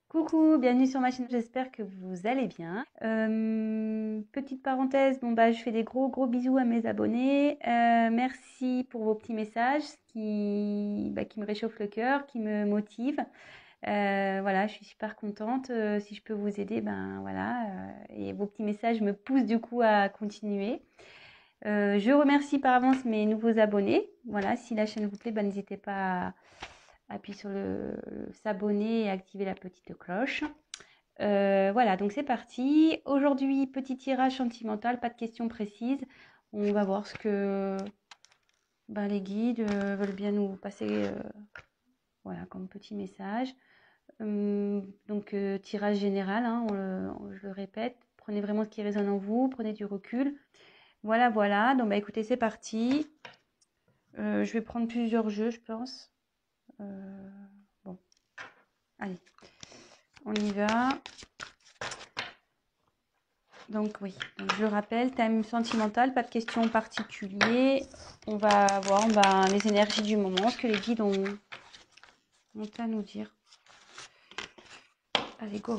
Coucou, bienvenue sur ma chaîne, j'espère que vous allez bien. Petite parenthèse, je fais des gros bisous à mes abonnés. Merci pour vos petits messages qui me réchauffent le cœur, qui me motivent. Voilà, je suis super contente. Si je peux vous aider, et vos petits messages me poussent du coup à continuer. Je remercie par avance mes nouveaux abonnés. Voilà, si la chaîne vous plaît, n'hésitez pas à appuyer sur le s'abonner et activer la petite cloche. Voilà, donc c'est parti. Aujourd'hui, petit tirage sentimental, pas de questions précises. On va voir ce que les guides veulent bien nous passer voilà, comme petit message. Tirage général, hein, je le répète. Prenez vraiment ce qui résonne en vous, prenez du recul. Voilà. Donc écoutez, c'est parti. Je vais prendre plusieurs jeux, je pense. Bon, allez, on y va. Donc oui, donc je le rappelle, thème sentimental, pas de questions particulières. On va voir les énergies du moment, ce que les guides ont à nous dire. Allez, go.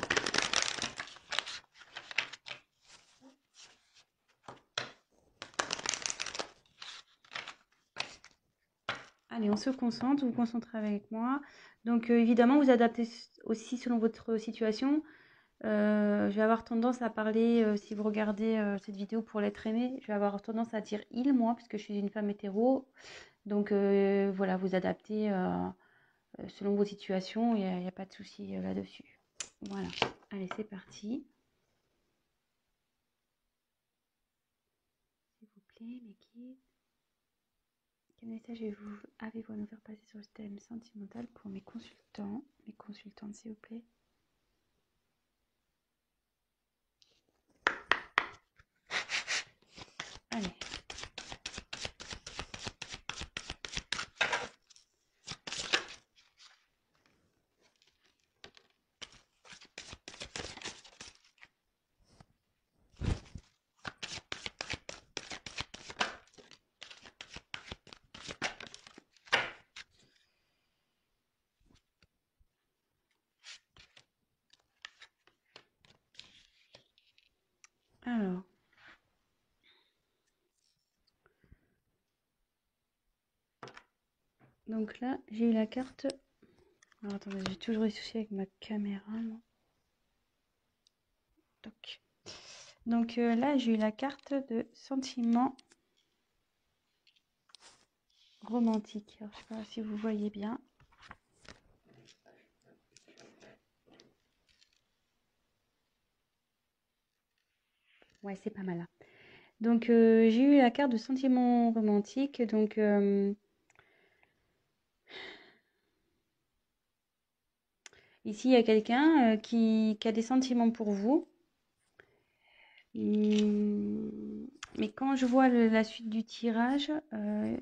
Allez, on se concentre, vous vous concentrez avec moi. Donc évidemment, vous adaptez aussi selon votre situation. Je vais avoir tendance à parler, si vous regardez cette vidéo pour l'être aimé, je vais avoir tendance à dire il, moi, puisque je suis une femme hétéro. Donc voilà, vous adaptez selon vos situations, il n'y a pas de souci là-dessus. Voilà, allez, c'est parti. S'il vous plaît, mes guides. Quel message avez-vous à nous faire passer sur le thème sentimental pour mes consultantes, s'il vous plaît? Allez. Alors. Donc là, j'ai eu la carte. Alors attendez, j'ai toujours des soucis avec ma caméra. Donc là, j'ai eu la carte de sentiment romantique. Alors, je sais pas si vous voyez bien. Ouais, c'est pas mal là. Donc j'ai eu la carte de sentiment romantique. Donc ici, il y a quelqu'un qui a des sentiments pour vous. Mais quand je vois la suite du tirage,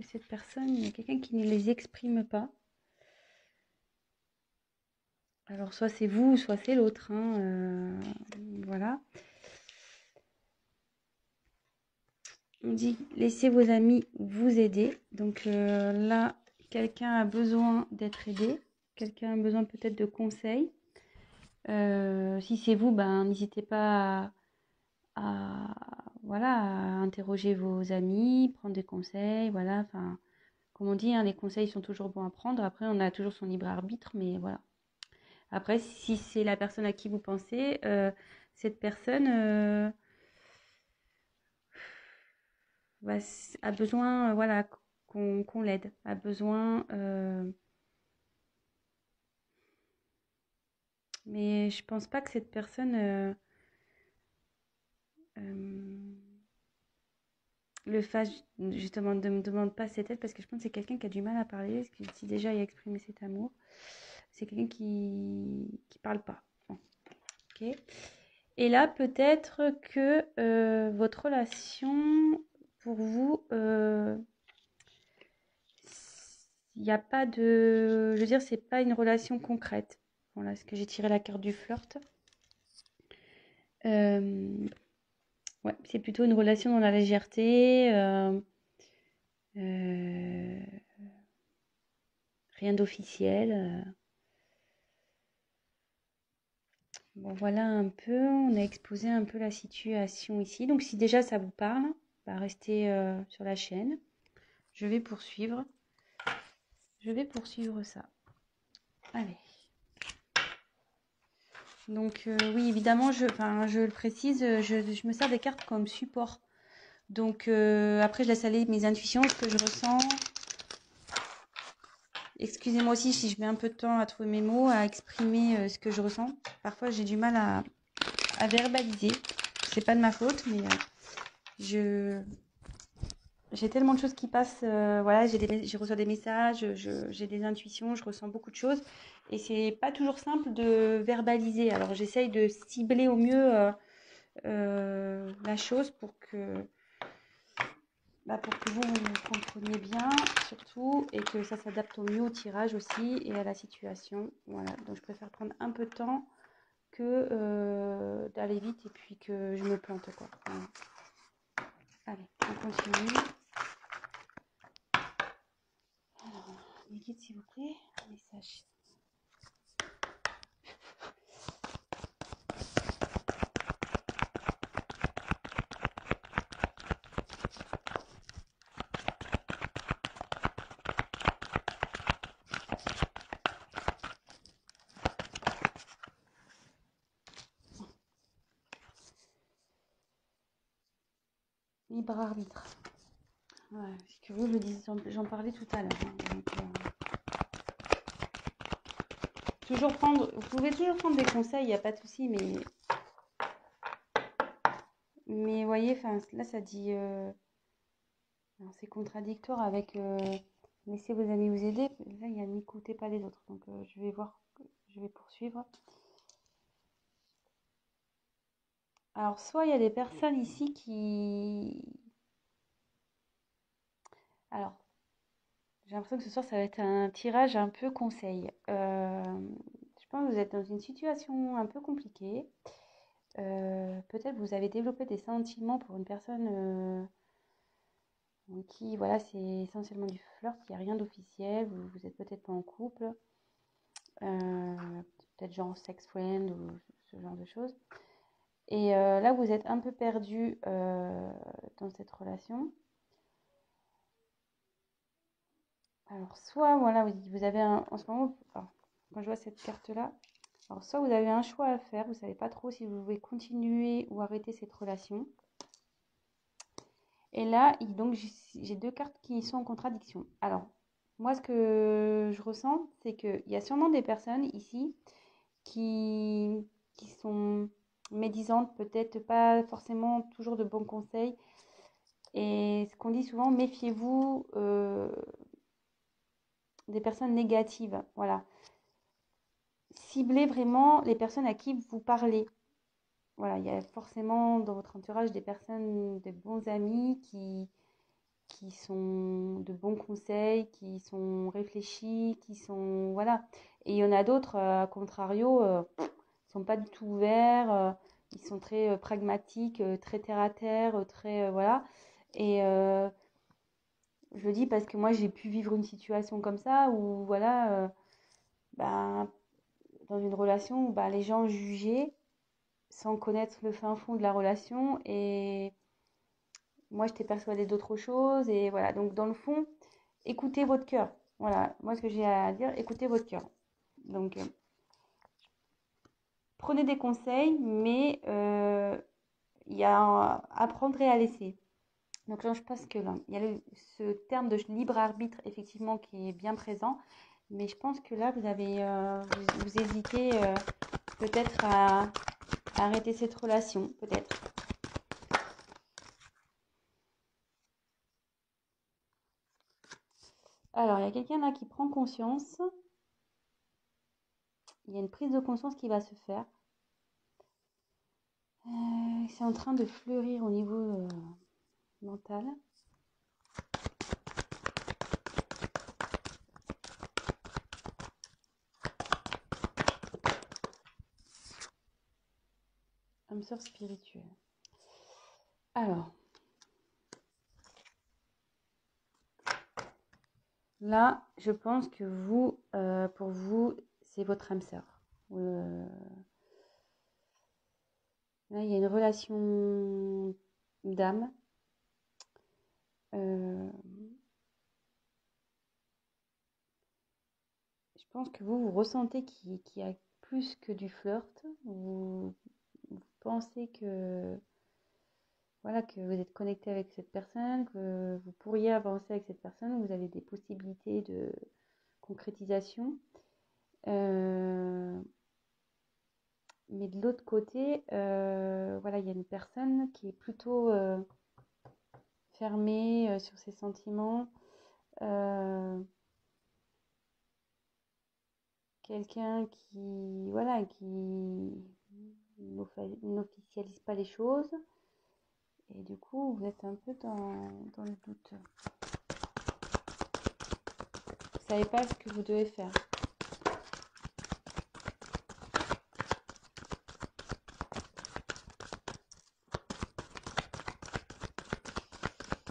cette personne, il y a quelqu'un qui ne les exprime pas. Alors, soit c'est vous, soit c'est l'autre. Hein, voilà. On dit laissez vos amis vous aider. Donc là, quelqu'un a besoin d'être aidé. Quelqu'un a besoin peut-être de conseils. Si c'est vous, n'hésitez pas voilà, à interroger vos amis, prendre des conseils. Voilà, enfin, comme on dit, hein, les conseils sont toujours bons à prendre. Après, on a toujours son libre arbitre, mais voilà. Après, si c'est la personne à qui vous pensez, cette personne a besoin, voilà, qu'on l'aide, a besoin. Mais je pense pas que cette personne le fasse, justement, ne me demande pas cette aide parce que je pense que c'est quelqu'un qui a du mal à parler. Parce que si déjà il a exprimé cet amour, c'est quelqu'un qui parle pas. Bon, ok. Et là, peut-être que votre relation, pour vous, il n'y a pas de... Je veux dire, c'est pas une relation concrète. Voilà, parce que j'ai tiré la carte du flirt. Ouais, c'est plutôt une relation dans la légèreté. Rien d'officiel. Bon, voilà un peu, on a exposé un peu la situation ici. Donc, si déjà ça vous parle, bah, restez sur la chaîne. Je vais poursuivre. Je vais poursuivre ça. Allez. Donc, oui, évidemment, je le précise, je me sers des cartes comme support. Donc, après, je laisse aller mes intuitions, ce que je ressens. Excusez-moi aussi si je mets un peu de temps à trouver mes mots, à exprimer ce que je ressens. Parfois, j'ai du mal à verbaliser. C'est pas de ma faute, mais j'ai tellement de choses qui passent. Voilà, je reçois des messages, j'ai des intuitions, je ressens beaucoup de choses. Et c'est pas toujours simple de verbaliser. Alors, j'essaye de cibler au mieux la chose pour que vous compreniez bien, surtout, et que ça s'adapte au mieux au tirage aussi et à la situation. Voilà, donc je préfère prendre un peu de temps que d'aller vite et puis que je me plante, quoi. Voilà. Allez, on continue. Alors, les guides, s'il vous plaît, message. Libre arbitre. Ouais, c'est curieux, j'en parlais tout à l'heure. Hein, donc, vous pouvez toujours prendre des conseils, il n'y a pas de souci, mais voyez, là ça dit, c'est contradictoire avec laissez vos amis vous aider. Là il y a n'écoutez pas les autres, donc je vais voir, je vais poursuivre. Alors soit il y a des personnes ici alors j'ai l'impression que ce soir ça va être un tirage un peu conseil. Je pense que vous êtes dans une situation un peu compliquée. Peut-être vous avez développé des sentiments pour une personne qui, voilà, c'est essentiellement du flirt, il n'y a rien d'officiel, vous êtes peut-être pas en couple, euh, peut-être genre sex friend ou ce genre de choses. Et là, vous êtes un peu perdu dans cette relation. Alors, soit, voilà, vous avez en ce moment, alors, quand je vois cette carte-là, alors soit vous avez un choix à faire, vous ne savez pas trop si vous pouvez continuer ou arrêter cette relation. Et là, donc, j'ai deux cartes qui sont en contradiction. Alors, moi, ce que je ressens, c'est qu'il y a sûrement des personnes ici qui sont médisantes, peut-être pas forcément toujours de bons conseils. Et ce qu'on dit souvent, méfiez-vous des personnes négatives. Voilà. Ciblez vraiment les personnes à qui vous parlez. Voilà, il y a forcément dans votre entourage des personnes, des bons amis qui sont de bons conseils, qui sont réfléchis, qui sont... Voilà. Et il y en a d'autres, à contrario, ils sont pas du tout ouverts, ils sont très pragmatiques, très terre à terre, très... voilà. Et je le dis parce que moi, j'ai pu vivre une situation comme ça où, voilà, ben, dans une relation où ben, les gens jugeaient sans connaître le fin fond de la relation et moi, j'étais persuadée d'autre chose et voilà. Donc, dans le fond, écoutez votre cœur. Voilà, moi, ce que j'ai à dire, écoutez votre cœur. Donc, prenez des conseils, mais il y a à prendre et à laisser. Donc là, je pense que là, il y a ce terme de libre arbitre, effectivement, qui est bien présent. Mais je pense que là, vous hésitez peut-être à arrêter cette relation, peut-être. Alors, il y a quelqu'un là qui prend conscience. Il y a une prise de conscience qui va se faire. C'est en train de fleurir au niveau mental. Âme sœur spirituelle. Alors, là, je pense que pour vous, c'est votre âme sœur. Là, il y a une relation d'âme. Euh, je pense que vous ressentez qu'il y a plus que du flirt. Vous pensez que, voilà, que vous êtes connecté avec cette personne, que vous pourriez avancer avec cette personne, vous avez des possibilités de concrétisation. Mais de l'autre côté, voilà, il y a une personne qui est plutôt fermée sur ses sentiments. Quelqu'un qui, voilà, qui n'officialise pas les choses. Et du coup, vous êtes un peu dans le doute. Vous savez pas ce que vous devez faire.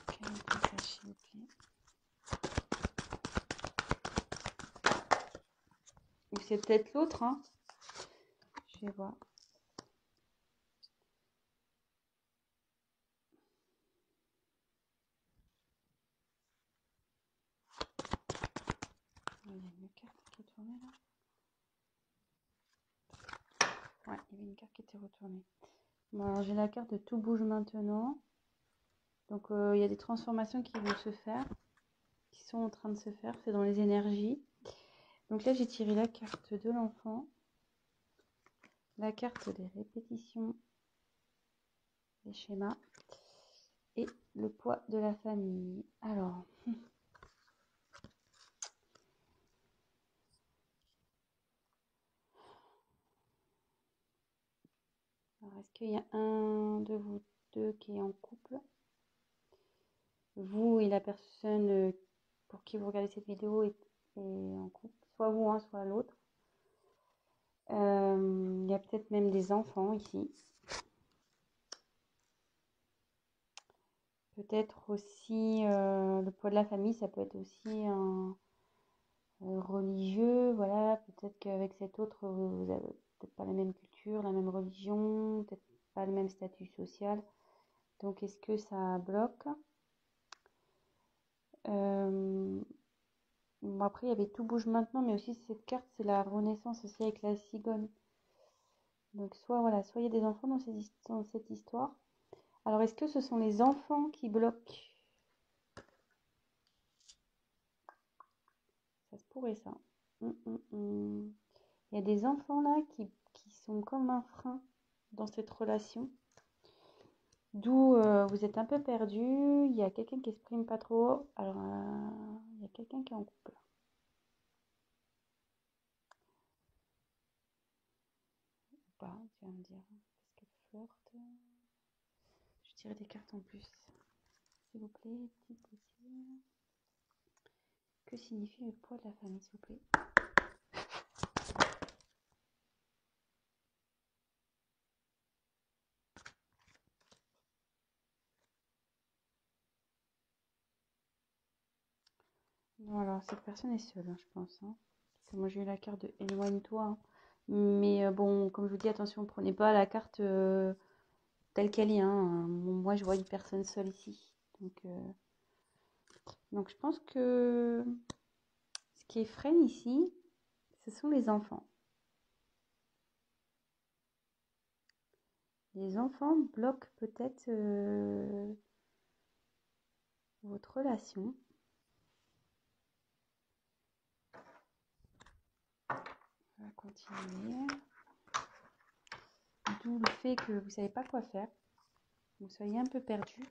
Quel message, s'il vous plaît. Ou c'est peut-être l'autre, hein. Je vais voir. Il y a une carte qui est tournée là. Ouais, il y avait une carte qui était retournée. Bon, alors j'ai la carte de tout bouge maintenant. Donc il y a des transformations qui vont se faire, qui sont en train de se faire. C'est dans les énergies. Donc là, j'ai tiré la carte de l'enfant, la carte des répétitions, des schémas et le poids de la famille. Alors, est-ce qu'il y a un de vous deux qui est en couple? Vous et la personne pour qui vous regardez cette vidéo est en couple, soit vous, hein, soit l'autre. Il y a peut-être même des enfants ici. Peut-être aussi le poids de la famille, ça peut être aussi un religieux. Voilà, peut-être qu'avec cet autre, vous n'avez peut-être pas la même culture, la même religion, peut-être pas le même statut social. Donc, est-ce que ça bloque? Bon, après, il y avait tout bouge maintenant, mais aussi cette carte, c'est la renaissance aussi avec la cigogne. Donc, soit voilà, soit il y a des enfants dans cette histoire. Alors, est-ce que ce sont les enfants qui bloquent? Ça se pourrait, ça. Il y a des enfants là qui sont comme un frein dans cette relation. D'où vous êtes un peu perdu. Il y a quelqu'un qui exprime pas trop. Alors, il y a quelqu'un qui est en couple. Ou pas, tu vas me dire. Parce qu'elle flirte. Je tire des cartes en plus. S'il vous plaît, si possible. Que signifie le poids de la famille, s'il vous plaît? Voilà, cette personne est seule, hein, je pense. Hein. Moi, j'ai eu la carte de éloigne-toi. Hein. Mais bon, comme je vous dis, attention, prenez pas la carte telle qu'elle est. Hein. Moi, je vois une personne seule ici. Donc je pense que ce qui freine ici, ce sont les enfants. Les enfants bloquent peut-être votre relation. On va continuer. D'où le fait que vous ne savez pas quoi faire. Vous soyez un peu perdu.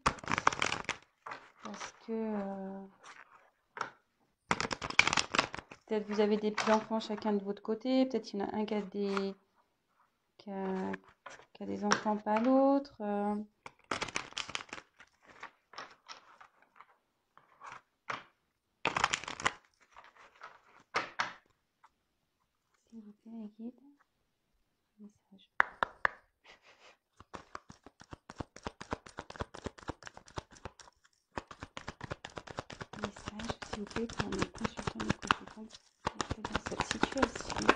Parce que peut-être vous avez des petits-enfants chacun de votre côté. Peut-être il y en a un qui a des enfants, pas l'autre. S'il vous plaît, les guides. Message. Message, s'il vous plaît, pour mes consultants, mes consultantes dans cette situation.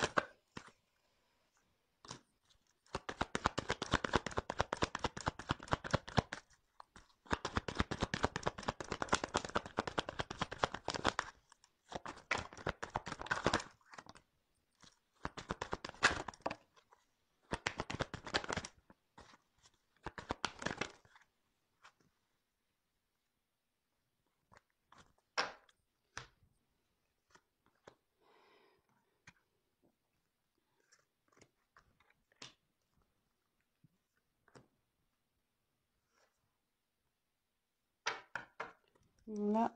Là,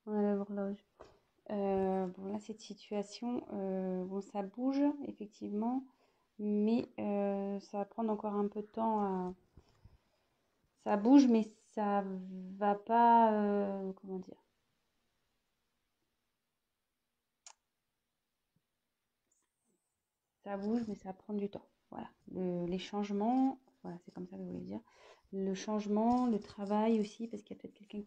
on a l'horloge. Bon, là, cette situation, bon, ça bouge, effectivement, mais ça va prendre encore un peu de temps à... Ça bouge, mais ça va pas... comment dire? Ça bouge, mais ça va prendre du temps. Voilà. Les changements, voilà, c'est comme ça que je voulais dire. Le changement, le travail aussi, parce qu'il y a peut-être quelqu'un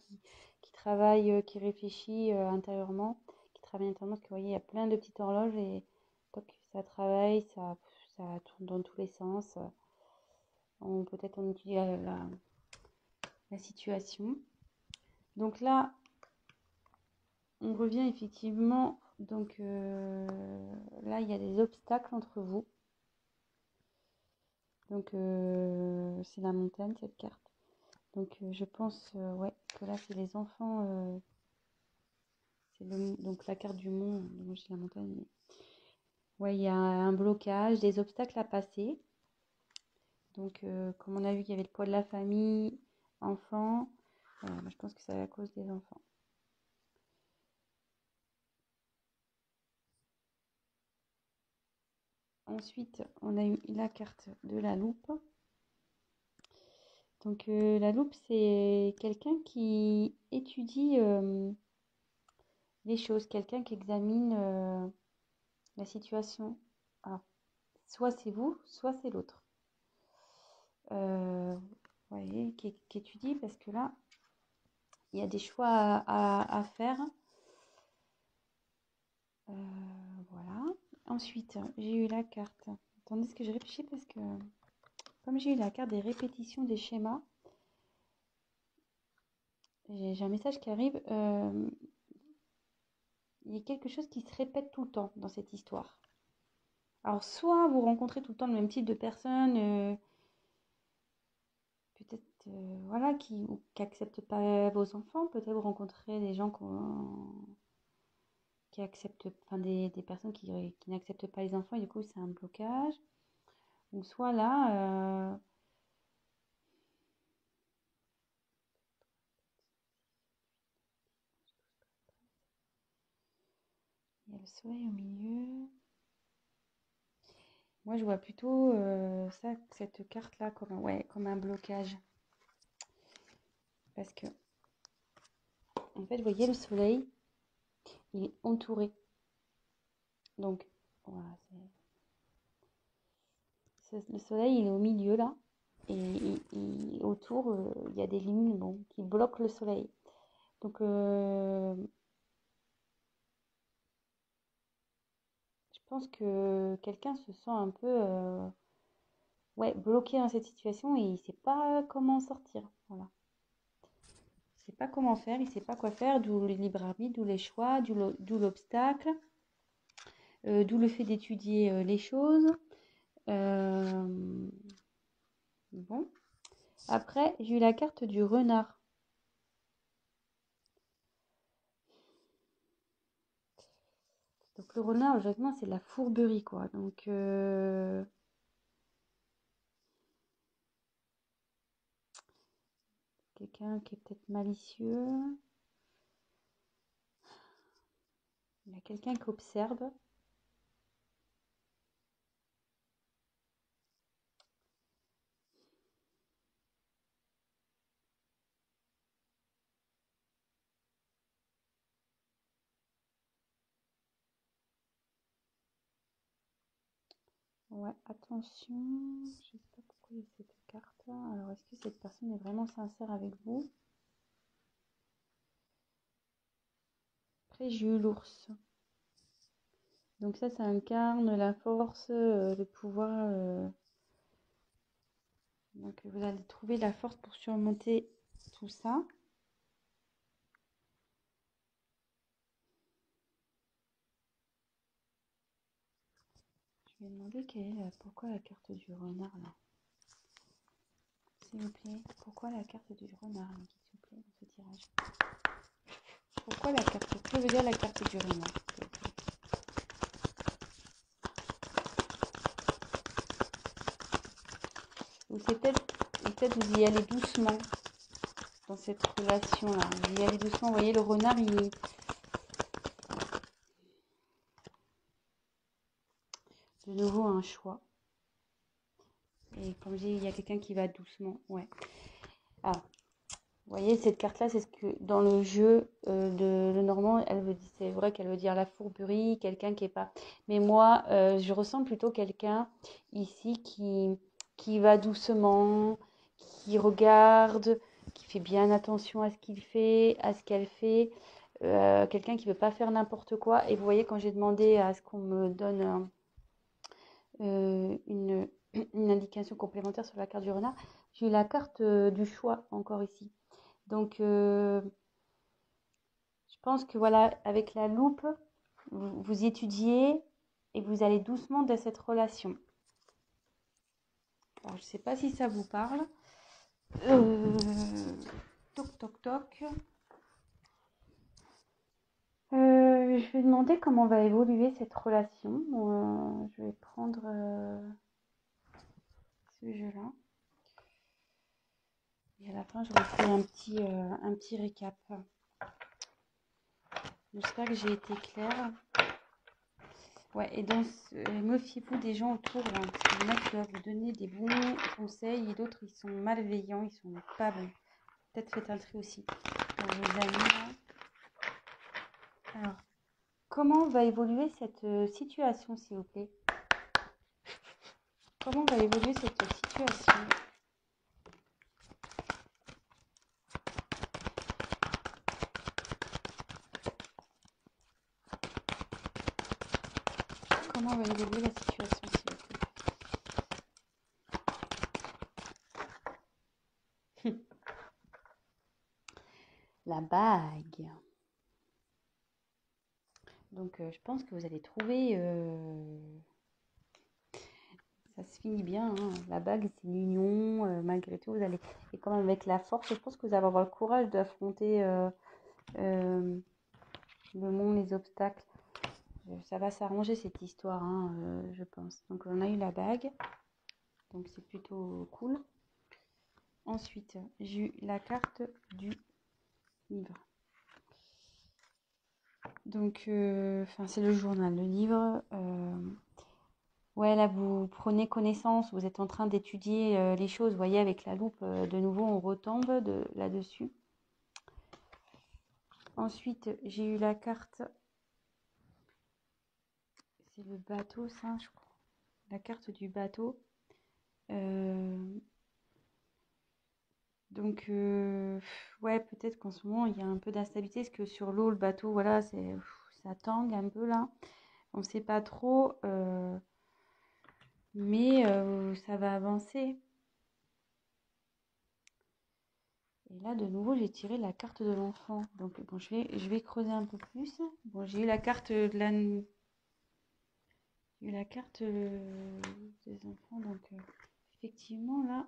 qui travaille, qui réfléchit intérieurement, qui travaille intérieurement, parce que vous voyez, il y a plein de petites horloges et toc, ça travaille, ça tourne dans tous les sens. Peut-être on étudie la situation. Donc là, on revient effectivement. Donc là, il y a des obstacles entre vous. Donc c'est la montagne cette carte. Donc je pense ouais, que là c'est les enfants. Donc la carte du mont. Moi j'ai la montagne. Mais... ouais, il y a un blocage, des obstacles à passer. Donc comme on a vu qu'il y avait le poids de la famille, enfants. Voilà, moi, je pense que c'est à cause des enfants. Ensuite, on a eu la carte de la loupe. Donc la loupe, c'est quelqu'un qui étudie les choses, quelqu'un qui examine la situation. Alors, soit c'est vous, soit c'est l'autre. Vous voyez, qui étudie parce que là, il y a des choix à faire. Voilà. Ensuite, j'ai eu la carte. Attendez, ce que je réfléchis parce que comme j'ai eu la carte des répétitions des schémas, j'ai un message qui arrive. Il y a quelque chose qui se répète tout le temps dans cette histoire. Alors, soit vous rencontrez tout le temps le même type de personne, peut-être voilà, qui n'acceptent pas vos enfants, peut-être vous rencontrez des gens qui acceptent, enfin des personnes qui n'acceptent pas les enfants et du coup c'est un blocage. Ou soit là, il y a le soleil au milieu. Moi je vois plutôt ça, cette carte-là comme, ouais, comme un blocage. Parce que, en fait, vous voyez le soleil, il est entouré. Donc, voilà, le soleil, il est au milieu là. Et autour, il y a des lignes bon, qui bloquent le soleil. Donc, je pense que quelqu'un se sent un peu ouais, bloqué dans cette situation et il ne sait pas comment en sortir. Voilà. Il ne sait pas comment faire, il ne sait pas quoi faire, d'où le libre arbitre, d'où les choix, d'où l'obstacle, d'où le fait d'étudier les choses. Bon. Après, j'ai eu la carte du renard. Donc le renard, logiquement, c'est de la fourberie, quoi. Donc quelqu'un qui est peut-être malicieux. Il y a quelqu'un qui observe. Ouais, attention. Je sais pas pourquoi il y a cette carte. Alors, est-ce que cette personne est vraiment sincère avec vous? Après, j'ai eu l'ours. Donc ça incarne la force, le pouvoir. Donc vous allez trouver la force pour surmonter tout ça. Je vais demander pourquoi la carte du renard là. S'il vous plaît, pourquoi la carte du renard, s'il vous plaît, dans ce tirage? Pourquoi la carte? Que veut dire la carte du renard? Ou c'est peut-être vous y allez doucement. dans cette relation-là. Je vais y aller doucement. Vous voyez, le renard, il... De nouveau, un choix. Et comme je dis, il y a quelqu'un qui va doucement. Ouais. Alors, vous voyez, cette carte-là, c'est ce que dans le jeu de Lenormand, c'est vrai qu'elle veut dire la fourberie, quelqu'un qui est pas. Mais moi, je ressens plutôt quelqu'un ici qui va doucement, qui regarde, qui fait bien attention à ce qu'il fait, à ce qu'elle fait. Quelqu'un qui ne veut pas faire n'importe quoi. Et vous voyez, quand j'ai demandé à ce qu'on me donne une indication complémentaire sur la carte du renard, j'ai eu la carte du choix encore ici. Donc, je pense que voilà, avec la loupe, vous étudiez et vous allez doucement dans cette relation. Alors, je ne sais pas si ça vous parle. Toc, toc, toc. Je vais demander comment va évoluer cette relation. Je vais prendre ce jeu-là. Et à la fin, je refais un petit récap. J'espère que j'ai été claire. Ouais, et donc, méfiez-vous des gens autour, hein, parce qu'il y en a qui doivent vous donner des bons conseils et d'autres, ils sont malveillants, ils sont pas bons. Peut-être faites un tri aussi pour vos amis. Là. Alors, comment va évoluer cette situation, s'il vous plaît? Comment va évoluer cette situation? Comment va évoluer la situation, s'il vous plaît? La bague. Donc, je pense que vous allez trouver... ça se finit bien, hein. La bague, c'est l'union. Malgré tout, vous allez... Et quand même avec la force, je pense que vous allez avoir le courage d'affronter le monde, les obstacles. Ça va s'arranger cette histoire, hein, je pense. Donc, on a eu la bague. Donc, c'est plutôt cool. Ensuite, j'ai eu la carte du livre. Donc, c'est le journal, le livre. Ouais, là, vous prenez connaissance, vous êtes en train d'étudier les choses. Vous voyez, avec la loupe, de nouveau, on retombe là-dessus. Ensuite, j'ai eu la carte. C'est le bateau, ça, je crois. La carte du bateau. Donc, ouais, peut-être qu'en ce moment, il y a un peu d'instabilité. Parce que sur l'eau, le bateau, voilà, ça tangue un peu là. On ne sait pas trop. Mais ça va avancer. Et là, de nouveau, j'ai tiré la carte de l'enfant. Donc, bon, je vais creuser un peu plus. Bon, j'ai eu la carte de la... J'ai eu la carte des enfants. Donc, effectivement, là,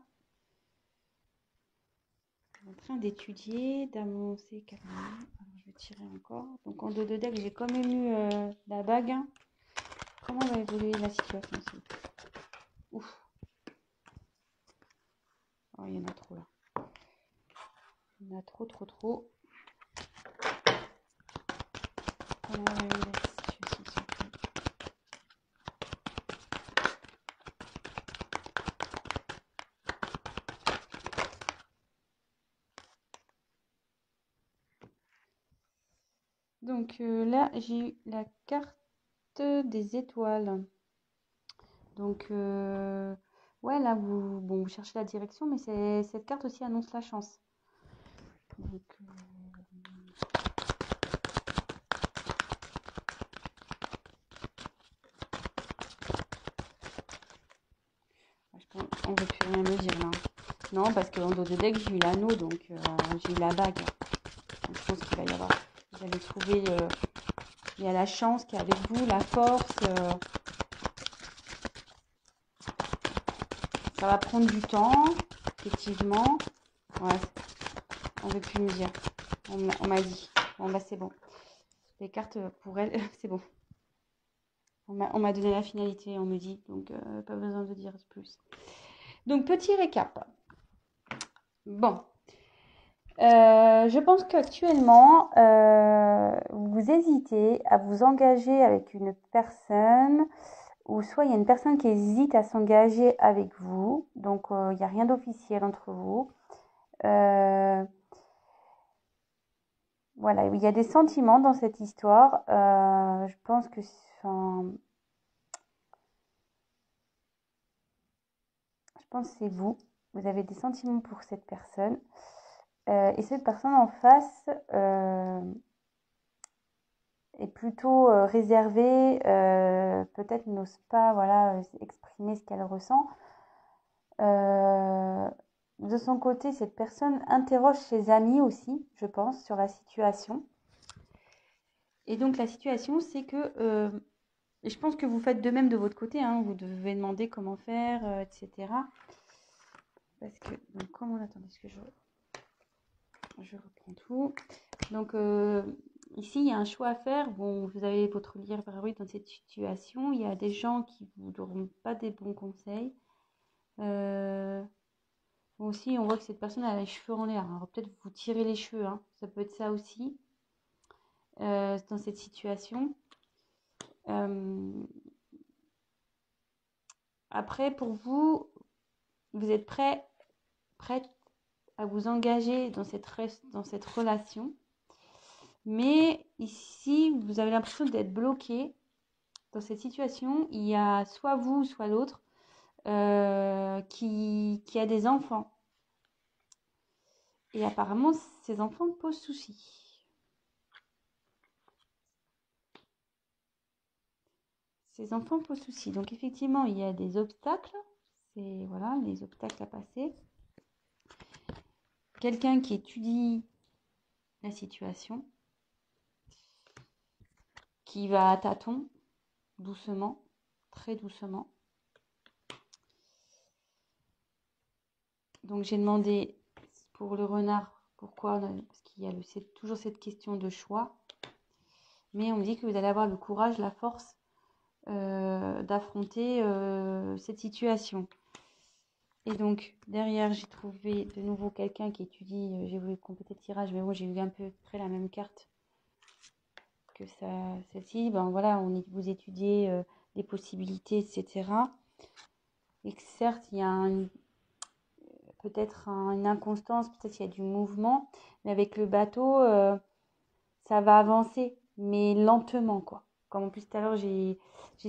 en train d'étudier, d'avancer calmement. Alors, je vais tirer encore. Donc, en dos de deck, j'ai quand même eu la bague. Comment va évoluer la situation? Ouf. Oh, il y en a trop, là. Il y en a trop, trop, trop. Comment va évoluer la situation? Donc, là, j'ai eu la carte des étoiles. Donc, ouais, là, vous cherchez la direction, mais cette carte aussi annonce la chance. Donc, on ne veut plus rien me dire là. Non, parce qu'en dos de deck, j'ai eu l'anneau, donc j'ai eu la bague. Donc, je pense qu'il va y avoir... Vous allez trouver... il y a la chance qui est avec vous, la force. Ça va prendre du temps, effectivement. Ouais, on ne veut plus me dire. On m'a dit. Bon, bah c'est bon. Les cartes, pour elle, c'est bon. On m'a donné la finalité, on me dit. Donc, pas besoin de dire plus. Donc, petit récap. Bon. Je pense qu'actuellement, vous hésitez à vous engager avec une personne, ou soit il y a une personne qui hésite à s'engager avec vous, donc il n'y a rien d'officiel entre vous. Euh, voilà, il y a des sentiments dans cette histoire. Je pense que, enfin, je pense que c'est vous. Vous avez des sentiments pour cette personne. Et cette personne en face est plutôt réservée, peut-être n'ose pas voilà, exprimer ce qu'elle ressent. Euh, de son côté, cette personne interroge ses amis aussi, je pense, sur la situation. Et donc la situation, c'est que, et je pense que vous faites de même de votre côté, hein, vous devez demander comment faire, etc. Parce que, donc comment, attendez, est-ce que je reprends tout. Donc ici, il y a un choix à faire. Bon, vous avez votre libre arbitre dans cette situation. Il y a des gens qui vous donneront pas des bons conseils. Euh, bon, aussi, on voit que cette personne a les cheveux en l'air. Alors peut-être vous tirez les cheveux, hein. Ça peut être ça aussi dans cette situation. Euh, après, pour vous, vous êtes prête à vous engager dans cette relation. Mais ici, vous avez l'impression d'être bloqué dans cette situation. Il y a soit vous, soit l'autre qui a des enfants. Et apparemment, ces enfants posent souci. Ces enfants posent souci. Donc effectivement, il y a des obstacles. C'est voilà, les obstacles à passer. Quelqu'un qui étudie la situation, qui va à tâtons, doucement, très doucement. Donc j'ai demandé pour le renard pourquoi, parce qu'il y a toujours cette question de choix. Mais on me dit que vous allez avoir le courage, la force d'affronter cette situation. Et donc derrière j'ai trouvé de nouveau quelqu'un qui étudie, j'ai voulu compléter le tirage, mais bon j'ai eu à peu près la même carte que celle-ci. Ben voilà, vous étudiez les possibilités, etc. Et que certes il y a peut-être une inconstance, peut-être il y a du mouvement, mais avec le bateau, ça va avancer, mais lentement, quoi. Comme en plus tout à l'heure, j'ai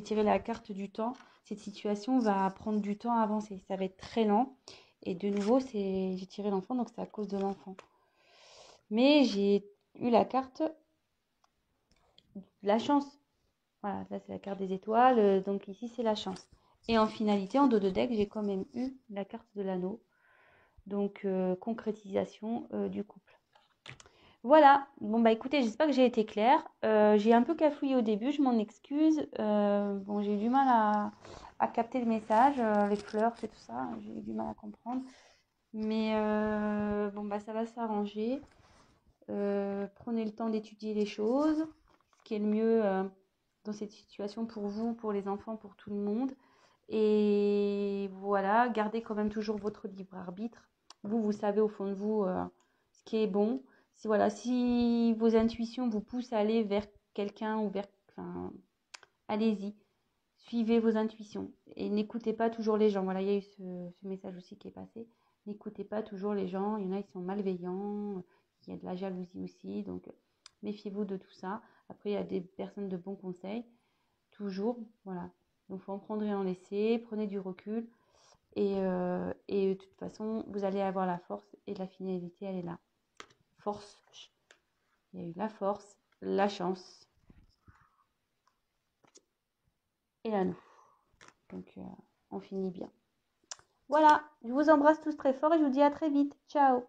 tiré la carte du temps. Cette situation va prendre du temps à avancer. Ça va être très lent. Et de nouveau, j'ai tiré l'enfant, donc c'est à cause de l'enfant. Mais j'ai eu la carte de la chance. Voilà, là c'est la carte des étoiles, donc ici c'est la chance. Et en finalité, en dos de deck, j'ai quand même eu la carte de l'anneau. Donc concrétisation du couple. Voilà, bon bah écoutez, j'espère que j'ai été claire. J'ai un peu cafouillé au début, je m'en excuse. Bon, j'ai eu du mal à capter le message, les fleurs, c'est tout ça, j'ai eu du mal à comprendre. Mais bon bah ça va s'arranger. Prenez le temps d'étudier les choses, ce qui est le mieux dans cette situation pour vous, pour les enfants, pour tout le monde. Et voilà, gardez quand même toujours votre libre arbitre. Vous savez au fond de vous ce qui est bon. Si, voilà, si vos intuitions vous poussent à aller vers quelqu'un ou vers... Enfin, allez-y, suivez vos intuitions. Et n'écoutez pas toujours les gens. Voilà, il y a eu ce message aussi qui est passé. N'écoutez pas toujours les gens. Il y en a, ils sont malveillants. Il y a de la jalousie aussi. Donc, méfiez-vous de tout ça. Après, il y a des personnes de bons conseils. Toujours, voilà. Donc, il faut en prendre et en laisser. Prenez du recul. Et de toute façon, vous allez avoir la force et la finalité, elle est là. Force. Il y a eu la force, la chance et la nous. Donc, on finit bien. Voilà, je vous embrasse tous très fort et je vous dis à très vite. Ciao.